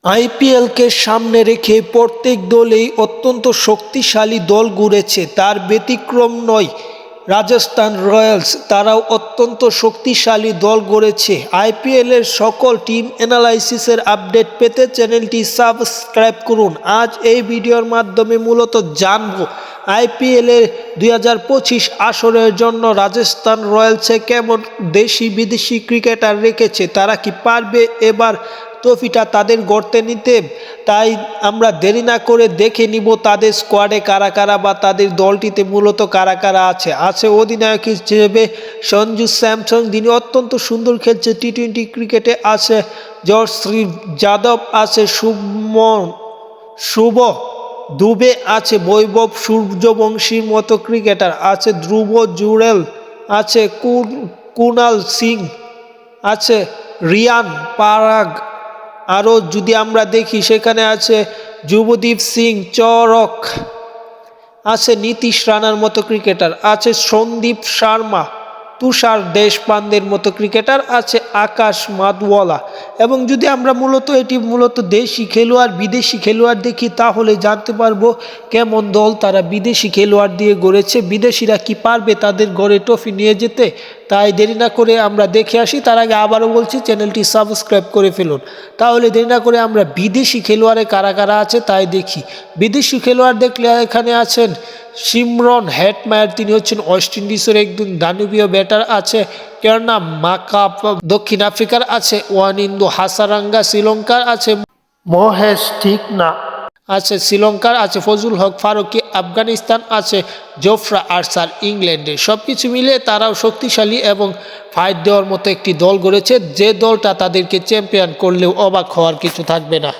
আইপিএলকে সামনে রেখে প্রত্যেক দলেই অত্যন্ত শক্তিশালী দল গড়েছে, তার ব্যতিক্রম নয় রাজস্থান রয়্যালস। তারাও অত্যন্ত শক্তিশালী দল গড়েছে। আইপিএলের সকল টিম অ্যানালাইসিসের আপডেট পেতে চ্যানেলটি সাবস্ক্রাইব করুন। আজ এই ভিডিওর মাধ্যমে মূলত জানবো আইপিএলের 2025 আসরের জন্য রাজস্থান রয়্যালসে কেমন দেশি বিদেশি ক্রিকেটার রেখেছে, তারা কি পারবে এবার ট্রফিটা তাদের গড়তে নিতে। তাই আমরা দেরি না করে দেখে নিব তাদের স্কোয়াডে কারা কারা বা তাদের দলটিতে মূলত কারা কারা আছে অধিনায়ক হিসেবে সঞ্জু স্যামসন, যিনি অত্যন্ত সুন্দর খেলছে টি-20 ক্রিকেটে। আছে যশস্বী যাদব, আছে শুভ দুবে, আছে বৈভব সূর্যবংশীর মতো ক্রিকেটার, আছে ধ্রুব জুরেল, আছে কুনাল সিং, আছে রিয়ান পারাগ। আরও যদি আমরা দেখি সেখানে আছে যুবদীপ সিং চরক, আছে নীতিশ রানার মতো ক্রিকেটার, আছে সন্দীপ শর্মা, তুষার দেশপান্ডের মতো ক্রিকেটার, আছে আকাশ মাদওয়ালা। এবং যদি আমরা মূলত দেশি খেলোয়াড় বিদেশি খেলোয়াড় দেখি তাহলে জানতে পারবো কেমন দল তারা বিদেশি খেলোয়াড় দিয়ে গড়েছে, বিদেশিরা কি পারবে তাদের গড়ে ট্রফি নিয়ে যেতে। তাই দেরি না করে আমরা দেখে আসি। তার আগে আবারও বলছি, চ্যানেলটি সাবস্ক্রাইব করে ফেলুন। তাহলে দেরি না করে আমরা বিদেশি খেলোয়াড়ে কারা কারা আছে তাই দেখি। বিদেশি খেলোয়াড় দেখলে এখানে আছেন সিমরন হেটমায়ার, তিনি হচ্ছেন ওয়েস্ট ইন্ডিজের একজন দানবীয় ব্যাটার। আছে কেরনা মাকাপ দক্ষিণ আফ্রিকার, আছে ওয়ানিন্দু হাসারাঙ্গা শ্রীলঙ্কার, আছে মহেশ ঠিক না আছে শ্রীলঙ্কার, আছে ফজলুল হক ফারুকি আফগানিস্তান, আছে জোফরা আর্চার ইংল্যান্ডের। সব কিছু মিলে তারাও শক্তিশালী এবং ফাইট দেওয়ার মতো একটি দল গড়েছে, যে দলটা তাদেরকে চ্যাম্পিয়ন করলেও অবাক হওয়ার কিছু থাকবে না।